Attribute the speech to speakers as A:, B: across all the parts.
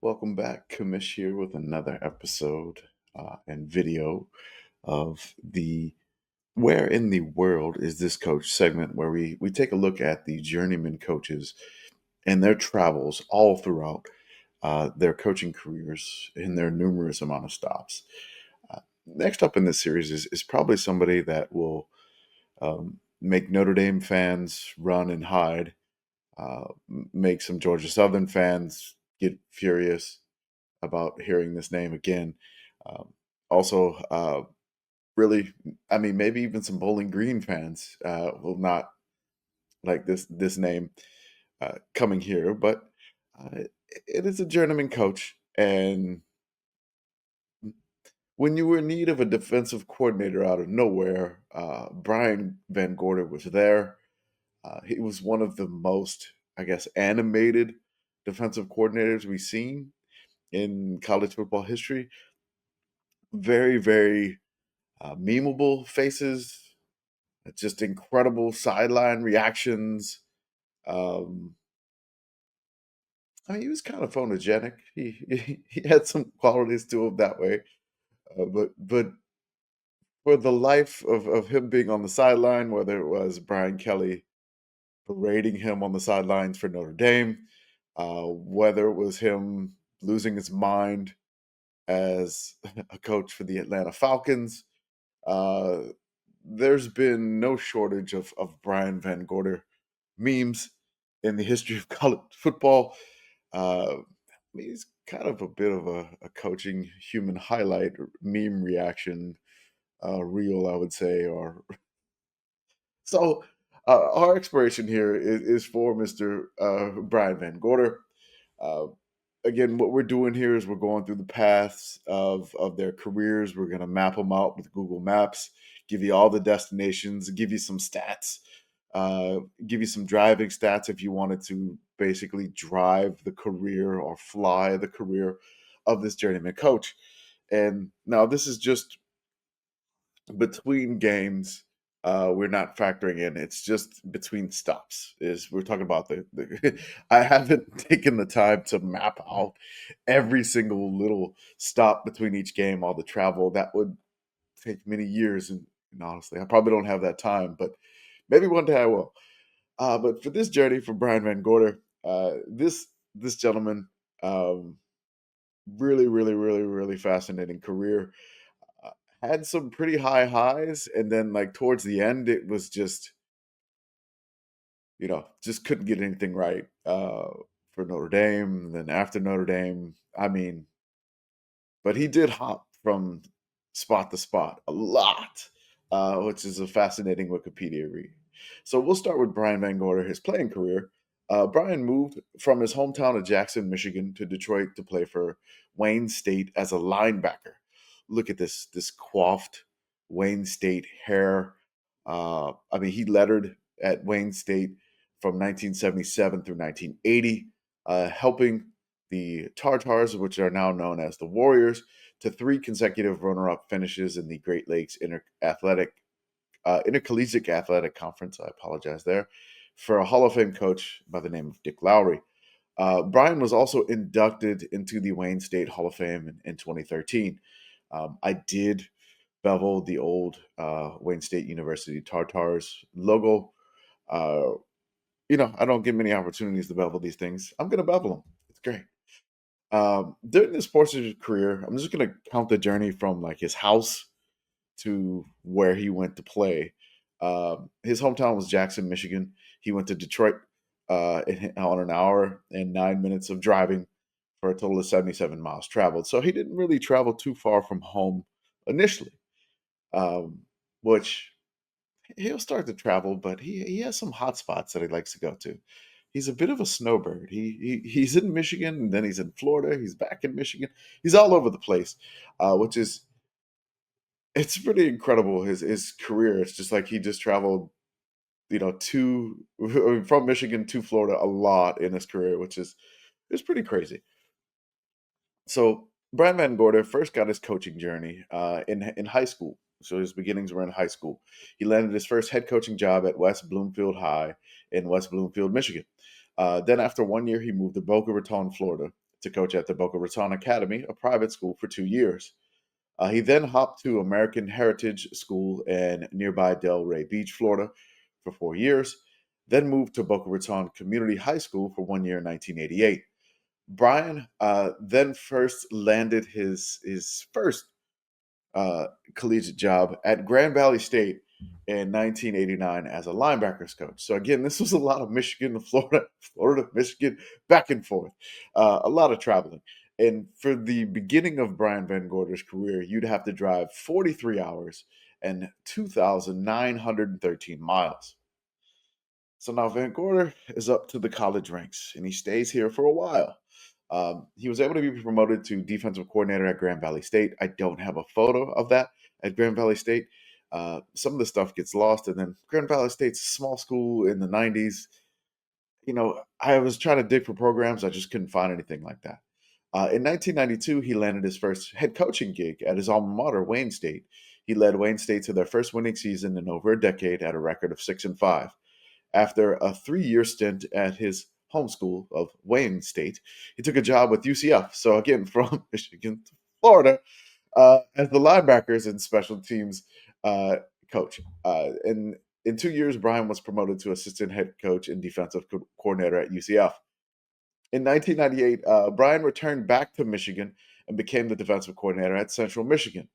A: Welcome back. Kamish here with another episode and video of the Where in the World is This Coach segment, where we take a look at the journeyman coaches and their travels all throughout their coaching careers in their numerous amount of stops. Next up in this series is probably somebody that will make Notre Dame fans run and hide, make some Georgia Southern fans get furious about hearing this name again. Um, also, really, I mean, maybe even some Bowling Green fans will not like this name coming here, but uh, it is a journeyman coach. And when you were in need of a defensive coordinator out of nowhere, Brian VanGorder was there. He was one of the most, I guess, animated defensive coordinators we've seen in college football history. Very, very memeable faces, just incredible sideline reactions. Um, I mean, he was kind of photogenic. He had some qualities to him that way, but for the life of him being on the sideline, whether it was Brian Kelly berating him on the sidelines for Notre Dame, whether it was him losing his mind as a coach for the Atlanta Falcons, uh, there's been no shortage of Brian Van Gorder memes in the history of college football. I mean, he's kind of a bit of a coaching human highlight, or meme reaction reel, I would say. Or so. Our exploration here is for Mr. Brian Van Gorder. Uh, Again, what we're doing here is we're going through the paths of their careers. We're going to map them out with Google Maps, give you all the destinations, give you some stats, give you some driving stats if you wanted to basically drive the career or fly the career of this journeyman coach. And now this is just between games. We're not factoring in. It's just between stops. Is we're talking about the I haven't taken the time to map out every single little stop between each game, all the travel. That would take many years, and honestly, I probably don't have that time. But maybe one day I will. But for this journey for Brian Van Gorder, this gentleman, um, really fascinating career. Uh, had some pretty high highs, and then like towards the end, it was just just couldn't get anything right for Notre Dame. And then after Notre Dame, I mean, but he did hop from spot to spot a lot, which is a fascinating Wikipedia read. So we'll start with Brian Van Gorder, his playing career. Brian moved from his hometown of Jackson, Michigan, to Detroit to play for Wayne State as a linebacker. Look at this coiffed Wayne State hair. I mean, he lettered at Wayne State from 1977 through 1980, helping the Tartars, which are now known as the Warriors, to three consecutive runner-up finishes in the Great Lakes Intercollegiate Athletic Conference. I apologize there for a Hall of Fame coach by the name of Dick Lowry. Brian was also inducted into the Wayne State Hall of Fame in 2013. I did bevel the old Wayne State University Tartars logo. Uh, I don't get many opportunities to bevel these things. I'm going to bevel them. It's great. During this sports career, I'm just gonna count the journey from like his house to where he went to play. His hometown was Jackson, Michigan. He went to Detroit on an hour and 9 minutes of driving for a total of 77 miles traveled. So he didn't really travel too far from home initially, um, which he'll start to travel, but he has some hot spots that he likes to go to. He's a bit of a snowbird. He's in Michigan, and then he's in Florida. He's back in Michigan. He's all over the place, which is it's pretty incredible. His career. It's just like he just traveled, to from Michigan to Florida a lot in his career, which is it's pretty crazy. So Brian Van Gorder first got his coaching journey in high school. So his beginnings were in high school. He landed his first head coaching job at West Bloomfield High in West Bloomfield, Michigan. Then after 1 year, he moved to Boca Raton, Florida, to coach at the Boca Raton Academy, a private school, for 2 years. He then hopped to American Heritage School in nearby Delray Beach, Florida, for 4 years, then moved to Boca Raton Community High School for 1 year in 1988. Brian then first landed his first collegiate job at Grand Valley State in 1989 as a linebackers coach. So again, this was a lot of Michigan to Florida, Florida to Michigan, back and forth, a lot of traveling. And for the beginning of Brian VanGorder's career, you'd have to drive 43 hours and 2,913 miles. So now VanGorder is up to the college ranks, and he stays here for a while. He was able to be promoted to defensive coordinator at Grand Valley State. I don't have a photo of that at Grand Valley State. Some of the stuff gets lost, and then Grand Valley State's a small school in the 90s. I was trying to dig for programs. I just couldn't find anything like that. In 1992, he landed his first head coaching gig at his alma mater, Wayne State. He led Wayne State to their first winning season in over a decade at a record of 6-5. After a 3-year stint at his home school of Wayne State, he took a job with UCF. So again, from Michigan to Florida, as the linebackers and special teams coach. And in 2 years, Brian was promoted to assistant head coach and defensive coordinator at UCF. In 1998, Brian returned back to Michigan and became the defensive coordinator at Central Michigan.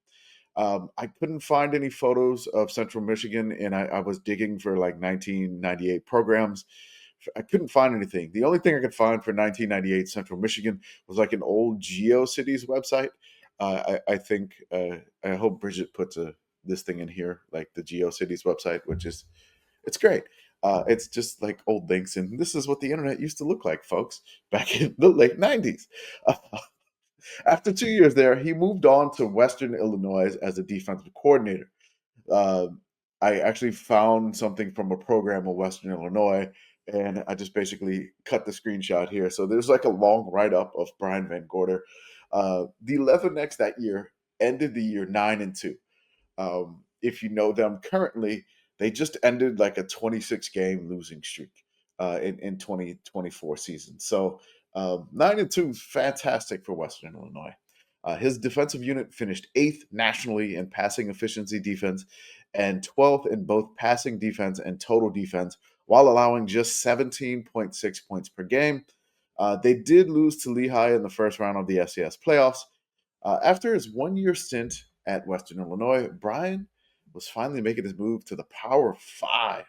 A: I couldn't find any photos of Central Michigan, and I was digging for like 1998 programs. I couldn't find anything. The only thing I could find for 1998 Central Michigan was like an old GeoCities website. I think I hope Bridget puts this thing in here, like the GeoCities website, which is it's great. It's just like old links, and this is what the internet used to look like, folks, back in the late 90s. After 2 years there, he moved on to Western Illinois as a defensive coordinator. Uh, I actually found something from a program of Western Illinois, and I just basically cut the screenshot here. So there's like a long write up of Brian VanGorder. The Leathernecks that year ended the year 9-2. If you know them currently, they just ended like a 26 game losing streak in 2024 season. So 9-2 is fantastic for Western Illinois. His defensive unit finished eighth nationally in passing efficiency defense and 12th in both passing defense and total defense, while allowing just 17.6 points per game. They did lose to Lehigh in the first round of the FCS playoffs. After his 1 year stint at Western Illinois, Brian was finally making his move to the Power Five.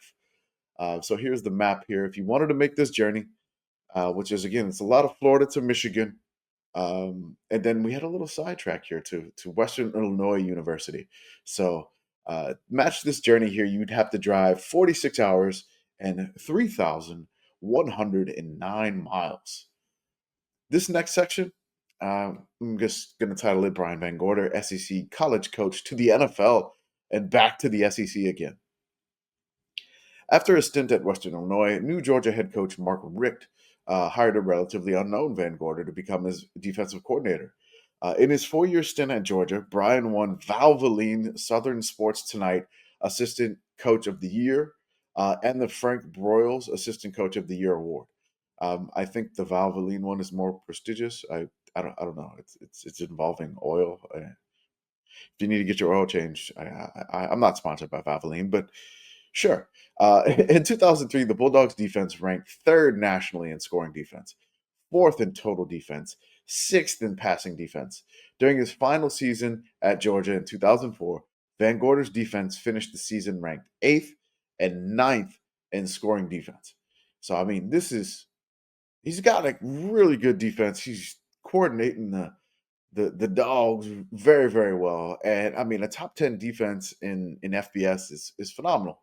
A: So here's the map here. If you wanted to make this journey, which is again, it's a lot of Florida to Michigan, and then we had a little sidetrack here to Western Illinois University. So match this journey here, you'd have to drive 46 hours and 3,109 miles. This next section, I'm just going to title it Brian VanGorder, SEC college coach to the NFL and back to the SEC again. After a stint at Western Illinois, new Georgia head coach Mark Richt hired a relatively unknown VanGorder to become his defensive coordinator. In his 4 year stint at Georgia, Brian won Valvoline Southern Sports Tonight Assistant Coach of the Year and the Frank Broyles Assistant Coach of the Year award. I think the Valvoline one is more prestigious. I don't know. It's involving oil. If you need to get your oil changed, I'm not sponsored by Valvoline, but sure. In 2003, the Bulldogs defense ranked third nationally in scoring defense, fourth in total defense, sixth in passing defense. During his final season at Georgia in 2004, VanGorder's defense finished the season ranked eighth and ninth in scoring defense. So, I mean, he's got like really good defense. He's coordinating the dogs very, very well. And I mean, a top 10 defense in FBS is phenomenal.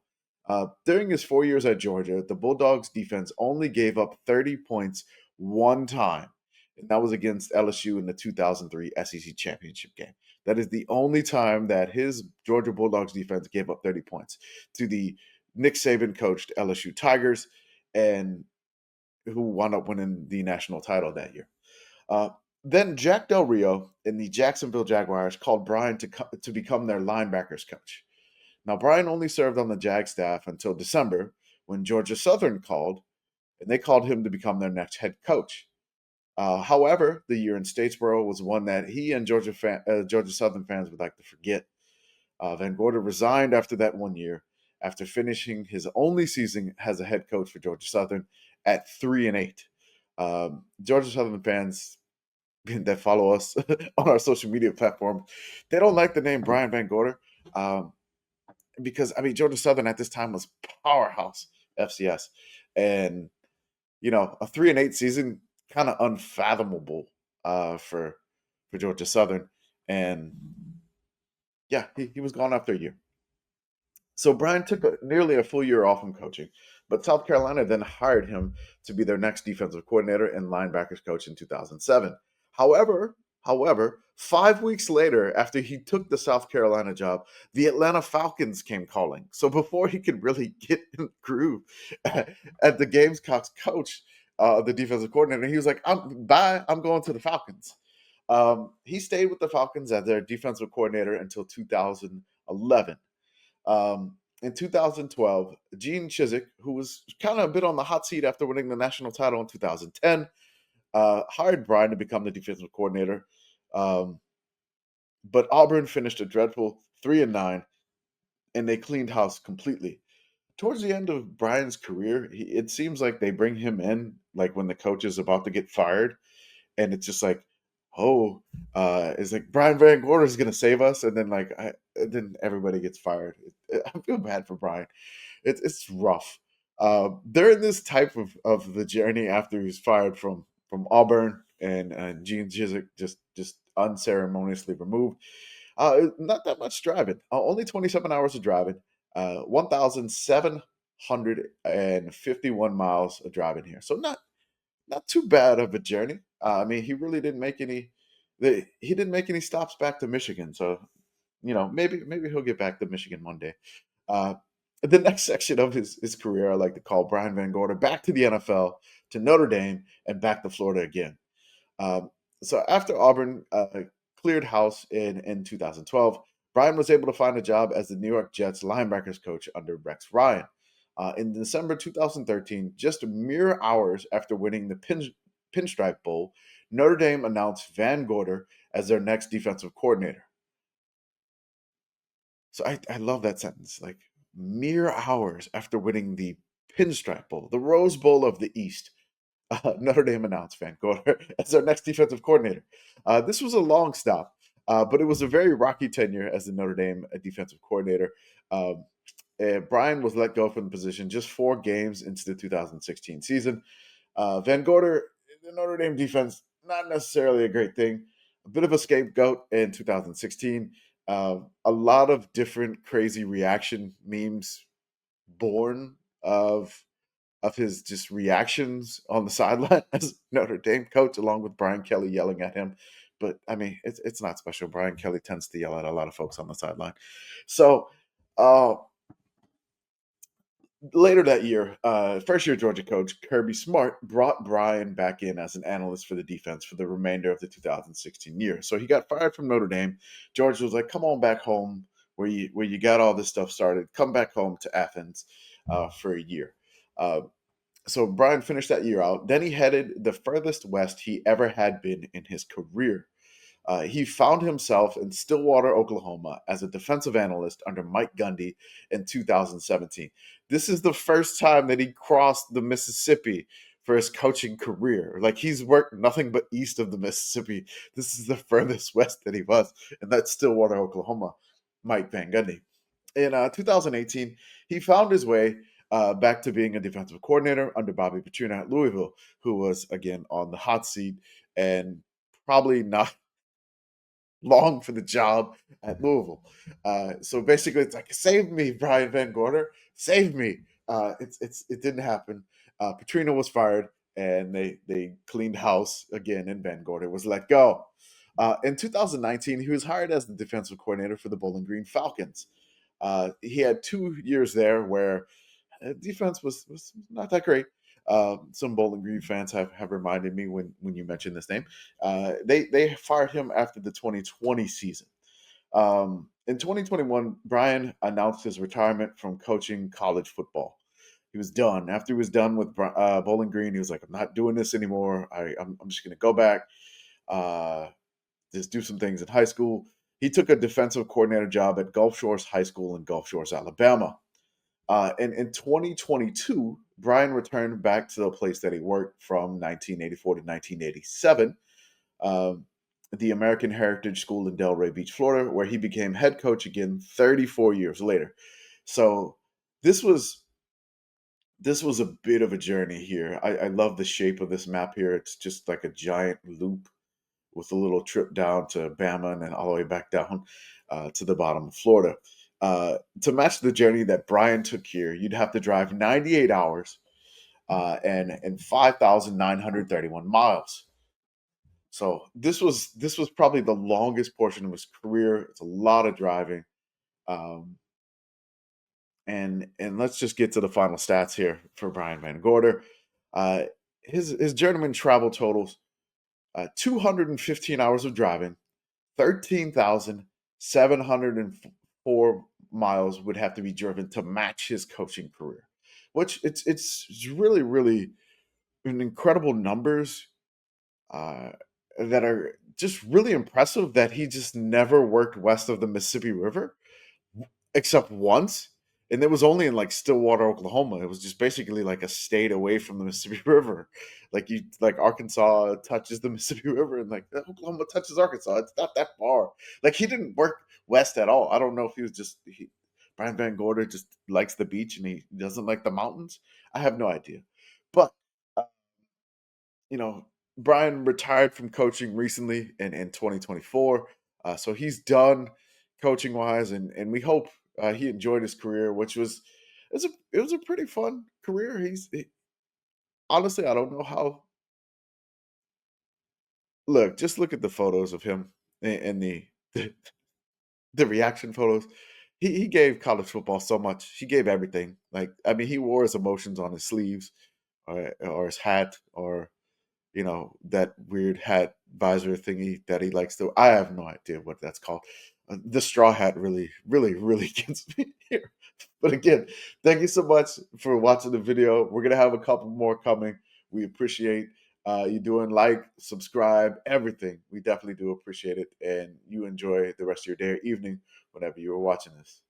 A: During his 4 years at Georgia, the Bulldogs defense only gave up 30 points one time, and that was against LSU in the 2003 SEC championship game. That is the only time that his Georgia Bulldogs defense gave up 30 points to the Nick Saban coached LSU Tigers, and who wound up winning the national title that year. Uh, then Jack Del Rio and the Jacksonville Jaguars called Brian to become their linebackers coach. Now, Brian only served on the Jag staff until December when Georgia Southern called, and they called him to become their next head coach. However, the year in Statesboro was one that he and Georgia Southern fans would like to forget. VanGorder resigned after that 1 year, after finishing his only season as a head coach for Georgia Southern at 3-8. Georgia Southern fans that follow us on our social media platforms, they don't like the name Brian VanGorder, because I mean Georgia Southern at this time was powerhouse FCS, and a 3-8 season, kind of unfathomable for Georgia Southern, and yeah, he was gone after a year. So Brian took nearly a full year off from coaching, but South Carolina then hired him to be their next defensive coordinator and linebackers coach in 2007. However, however, 5 weeks later, after he took the South Carolina job, the Atlanta Falcons came calling. So before he could really get in the groove at the Gamecocks coach, the defensive coordinator, he was like, "Bye, I'm going to the Falcons." He stayed with the Falcons as their defensive coordinator until 2011. In 2012, Gene Chizik, who was kind of a bit on the hot seat after winning the national title in 2010, hired Brian to become the defensive coordinator. Um, but Auburn finished a dreadful 3-9, and they cleaned house completely. Towards the end of Brian's career, it seems like they bring him in like when the coach is about to get fired, and it's just like, oh, it's like Brian VanGorder is going to save us, and then then everybody gets fired. I feel bad for Brian. It's rough. They're in this type of the journey after he's fired from Auburn, and Gene Chizik just unceremoniously removed. Not that much driving. Only 27 hours of driving. 1,751 miles of driving here. So not too bad of a journey. I mean, he really didn't make any. He didn't make any stops back to Michigan. So maybe he'll get back to Michigan one day. Uh, the next section of his career, I like to call Brian VanGorder back to the NFL, to Notre Dame, and back to Florida again. Um, so after Auburn cleared house in 2012, Brian was able to find a job as the New York Jets linebackers coach under Rex Ryan. In December 2013, just mere hours after winning the Pinstripe Bowl, Notre Dame announced VanGorder as their next defensive coordinator. So I love that sentence. Like, mere hours after winning the Pinstripe Bowl, the Rose Bowl of the East, Notre Dame announced VanGorder as their next defensive coordinator. This was a long stop, but it was a very rocky tenure as the Notre Dame defensive coordinator. Um, Brian was let go from the position just 4 games into the 2016 season. VanGorder, the Notre Dame defense, not necessarily a great thing. A bit of a scapegoat in 2016. A lot of different crazy reaction memes born of his just reactions on the sideline as Notre Dame coach, along with Brian Kelly yelling at him. But I mean, it's not special. Brian Kelly tends to yell at a lot of folks on the sideline. So uh, later that year, first year Georgia coach Kirby Smart brought Brian back in as an analyst for the defense for the remainder of the 2016 year. So he got fired from Notre Dame. George was like, "Come on back home, where you got all this stuff started. Come back home to Athens for a year." So Brian finished that year out. Then he headed the furthest west he ever had been in his career. He found himself in Stillwater, Oklahoma, as a defensive analyst under Mike Gundy in 2017. This is the first time that he crossed the Mississippi for his coaching career. Like, he's worked nothing but east of the Mississippi. This is the furthest west that he was, and that's Stillwater, Oklahoma. Mike Van Gundy. In 2018, he found his way back to being a defensive coordinator under Bobby Petrino at Louisville, who was again on the hot seat and probably not long for the job at Louisville. So basically, it's like, save me, Brian VanGorder, save me. It didn't happen. Petrino was fired, and they cleaned house again, and VanGorder was let go. In 2019, he was hired as the defensive coordinator for the Bowling Green Falcons. He had 2 years there where defense was not that great. Some Bowling Green fans have reminded me when you mentioned this name. They fired him after the 2020 season. In 2021, Brian announced his retirement from coaching college football. He was done. After he was done with Bowling Green, he was like, "I'm not doing this anymore. I'm just going to go back, uh, just do some things in high school." He took a defensive coordinator job at Gulf Shores High School in Gulf Shores, Alabama. And in 2022, Brian returned back to the place that he worked from 1984 to 1987, um, the American Heritage School in Delray Beach, Florida, where he became head coach again 34 years later. So this was this was a bit of a journey here. I love the shape of this map here. It's just like a giant loop with a little trip down to Bama and then all the way back down to the bottom of Florida. To match the journey that Brian took here, you'd have to drive 98 hours and 5,931 miles. So this was probably the longest portion of his career. It's a lot of driving. Um, and let's just get to the final stats here for Brian VanGorder. Uh, his journeyman travel totals 215 hours of driving, 13,704 miles would have to be driven to match his coaching career, which it's really really an incredible numbers uh, that are just really impressive. That he just never worked west of the Mississippi River except once, and it was only in like Stillwater, Oklahoma. It was just basically like a state away from the Mississippi River. Like Arkansas touches the Mississippi River, and like Oklahoma touches Arkansas. It's not that far. Like he didn't work west at all. I don't know if he was just Brian Van Gorder just likes the beach and he doesn't like the mountains. I have no idea, but uh, you know, Brian retired from coaching recently in 2024. So he's done coaching wise, and we hope he enjoyed his career, which was it was a pretty fun career. Honestly, I don't know how. Look, just look at the photos of him and the, the reaction photos. He gave college football so much. He gave everything. Like I mean, he wore his emotions on his sleeves, or his hat, or that weird hat visor thingy that he likes to. I have no idea what that's called. The straw hat really, really, really gets me here. But again, thank you so much for watching the video. We're gonna have a couple more coming. We appreciate you doing like, subscribe, everything. We definitely do appreciate it, and you enjoy the rest of your day or evening whenever you are watching this.